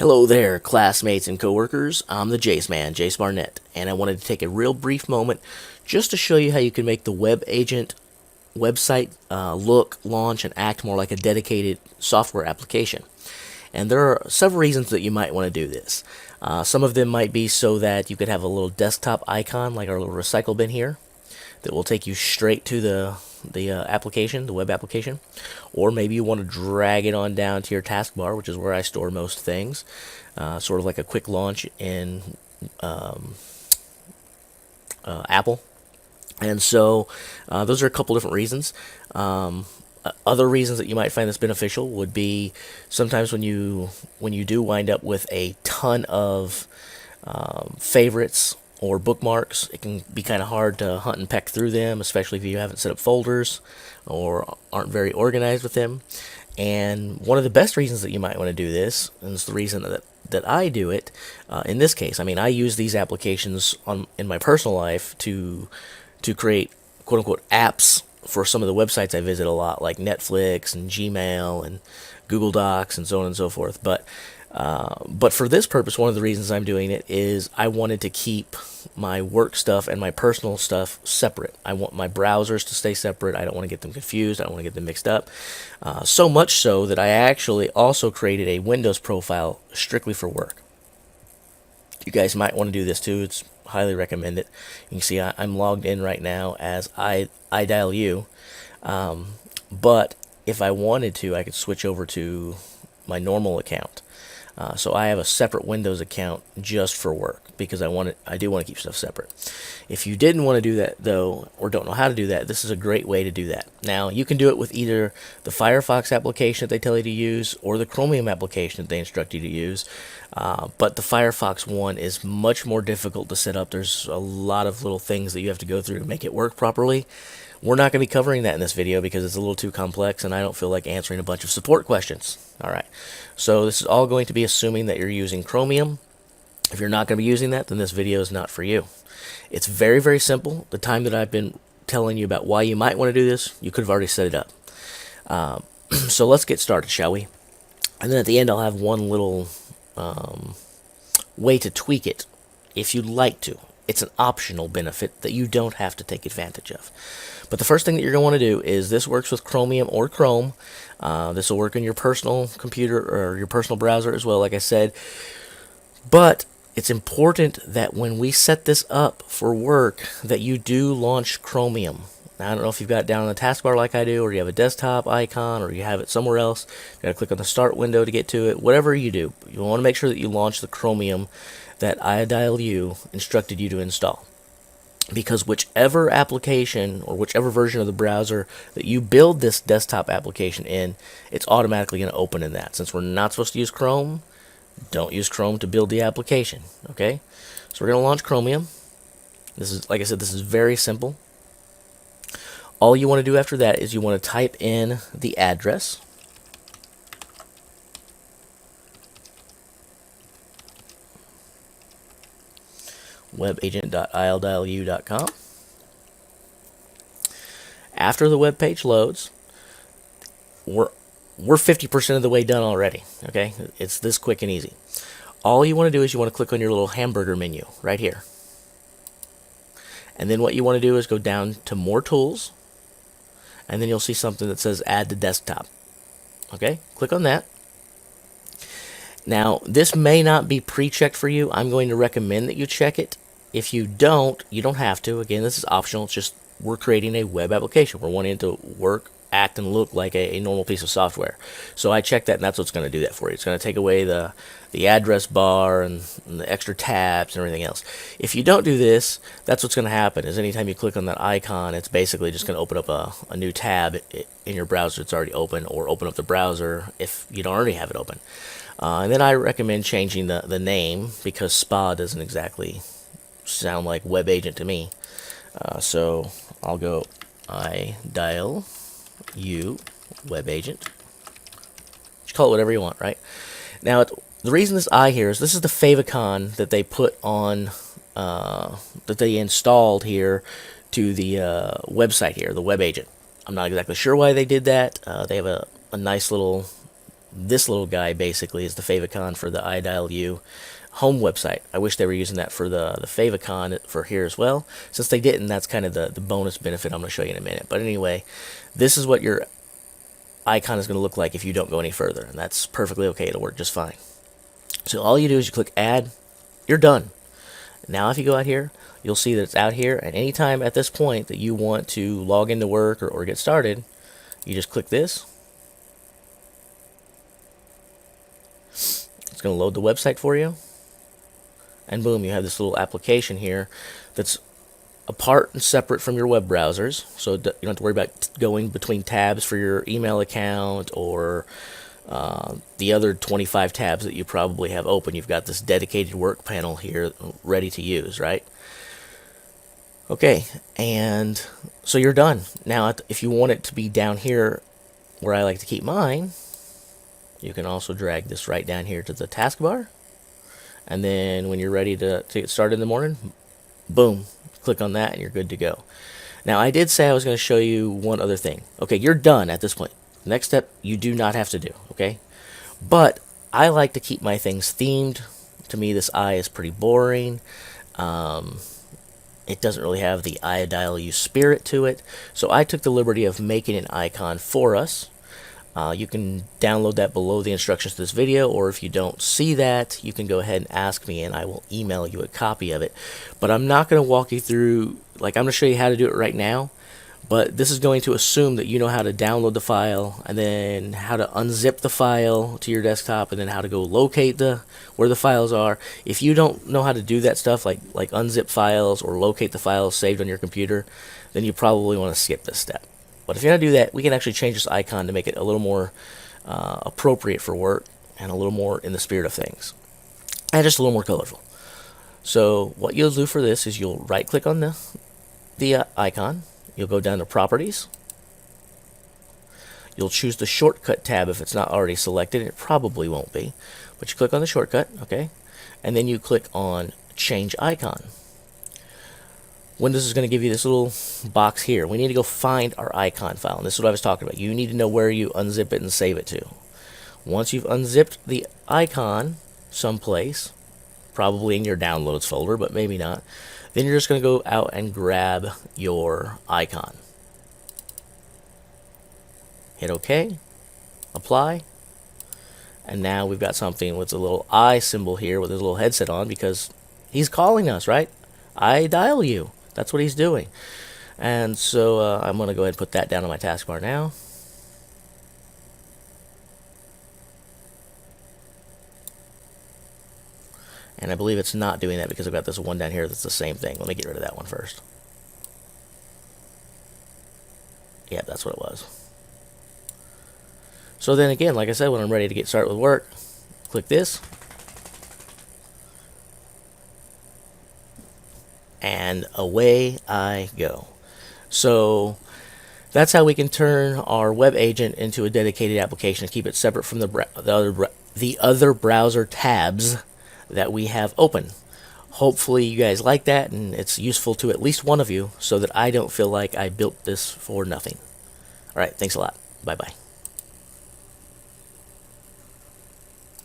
Hello there, classmates and coworkers. I'm the Jace Man, Jace Barnett, and I wanted to take a real brief moment just to show you how you can make the web agent website look, launch, and act more like a dedicated software application. And there are several reasons that you might want to do this. Some of them might be so that you could have a little desktop icon like our little recycle bin here that will take you straight to the application, the web application. Or maybe you want to drag it on down to your taskbar, which is where I store most things, sort of like a quick launch in Apple. And so those are a couple different reasons. Other reasons that you might find this beneficial would be sometimes when you do wind up with a ton of favorites or bookmarks, it can be kind of hard to hunt and peck through them, especially if you haven't set up folders or aren't very organized with them. And one of the best reasons that you might want to do this, and it's the reason that I do it, in this case, I mean, I use these applications in my personal life to create quote-unquote apps for some of the websites I visit a lot, like Netflix and Gmail and Google Docs and so on and so forth. But for this purpose, one of the reasons I'm doing it is I wanted to keep my work stuff and my personal stuff separate. I want my browsers to stay separate. I don't want to get them confused. I don't want to get them mixed up. So much so that I actually also created a Windows profile strictly for work. You guys might want to do this too. It's highly recommend it. You can see I'm logged in right now as iDialU. But if I wanted to, I could switch over to my normal account. So I have a separate Windows account just for work because I do want to keep stuff separate. If you didn't want to do that though, or don't know how to do that, this is a great way to do that. Now you can do it with either the Firefox application that they tell you to use or the Chromium application that they instruct you to use. But the Firefox one is much more difficult to set up. There's a lot of little things that you have to go through to make it work properly. We're not going to be covering that in this video because it's a little too complex and I don't feel like answering a bunch of support questions. Alright, so this is all going to be assuming that you're using Chromium. If you're not going to be using that, then this video is not for you. It's very, very simple. The time that I've been telling you about why you might want to do this, you could have already set it up. So let's get started, shall we? And then at the end I'll have one little way to tweak it if you'd like to. It's an optional benefit that you don't have to take advantage of. But the first thing that you're going to want to do is this works with Chromium or Chrome. This will work in your personal computer or your personal browser as well, like I said. But it's important that when we set this up for work that you do launch Chromium. Now, I don't know if you've got it down on the taskbar like I do, or you have a desktop icon, or you have it somewhere else. You got to click on the start window to get to it. Whatever you do, you want to make sure that you launch the Chromium that iDialU instructed you to install. Because whichever application or whichever version of the browser that you build this desktop application in, it's automatically going to open in that. Since we're not supposed to use Chrome, don't use Chrome to build the application. Okay? So we're going to launch Chromium. This is, like I said, this is very simple. All you want to do after that is you want to type in the address. webagent.idialu.com. After the web page loads, we're 50% of the way done already. Okay, it's this quick and easy. All you want to do is you want to click on your little hamburger menu right here, and then what you want to do is go down to More Tools, and then you'll see something that says Add to Desktop. Okay, click on that. Now, this may not be pre-checked for you. I'm going to recommend that you check it. If you don't, you don't have to. Again, this is optional. It's just we're creating a web application. We're wanting it to work, act, and look like a normal piece of software. So I checked that, and that's what's going to do that for you. It's going to take away the address bar and the extra tabs and everything else. If you don't do this, that's what's going to happen. Is anytime you click on that icon, it's basically just going to open up a new tab in your browser that's already open, or open up the browser if you don't already have it open. And then I recommend changing the name because SPA doesn't exactly sound like web agent to me. So I'll go iDialU web agent. Just call it whatever you want, right? Now, the reason this I here is this is the favicon that they put on, that they installed here to the website here, the web agent. I'm not exactly sure why they did that. They have a nice little this little guy basically is the favicon for the iDialU home website. I wish they were using that for the favicon for here as well. Since they didn't, that's kind of the bonus benefit I'm going to show you in a minute. But anyway, this is what your icon is going to look like if you don't go any further, and that's perfectly okay. It'll work just fine. So all you do is you click add, you're done. Now if you go out here, you'll see that it's out here, and anytime at this point that you want to log into work or get started, you just click this. It's going to load the website for you, and boom, you have this little application here that's apart and separate from your web browsers, so you don't have to worry about going between tabs for your email account or the other 25 tabs that you probably have open. You've got this dedicated work panel here ready to use, right? Okay, and so you're done. Now, if you want it to be down here where I like to keep mine, you can also drag this right down here to the taskbar. And then when you're ready to get started in the morning, boom, click on that and you're good to go. Now, I did say I was going to show you one other thing. Okay, you're done at this point. Next step, you do not have to do, okay? But I like to keep my things themed. To me, this eye is pretty boring. It doesn't really have the iDialU spirit to it. So I took the liberty of making an icon for us. You can download that below the instructions to this video, or if you don't see that, you can go ahead and ask me and I will email you a copy of it. But I'm not going to walk you through, like I'm going to show you how to do it right now, but this is going to assume that you know how to download the file, and then how to unzip the file to your desktop, and then how to go locate where the files are. If you don't know how to do that stuff, like unzip files or locate the files saved on your computer, then you probably want to skip this step. But if you're going to do that, we can actually change this icon to make it a little more appropriate for work and a little more in the spirit of things, and just a little more colorful. So what you'll do for this is you'll right click on the icon. You'll go down to Properties. You'll choose the Shortcut tab if it's not already selected. It probably won't be. But you click on the shortcut, okay? And then you click on Change Icon. Windows is going to give you this little box here. We need to go find our icon file. And this is what I was talking about. You need to know where you unzip it and save it to. Once you've unzipped the icon someplace, probably in your downloads folder, but maybe not, then you're just going to go out and grab your icon. Hit OK, apply, and now we've got something with a little eye symbol here with his little headset on, because he's calling us, right? iDialU. That's what he's doing. And so I'm going to go ahead and put that down on my taskbar now. And I believe it's not doing that because I've got this one down here that's the same thing. Let me get rid of that one first. Yeah, that's what it was. So then again, like I said, when I'm ready to get started with work, click this. And away I go. So that's how we can turn our web agent into a dedicated application and keep it separate from the other browser tabs that we have open. Hopefully you guys like that and it's useful to at least one of you, so that I don't feel like I built this for nothing. Alright, thanks a lot. Bye bye.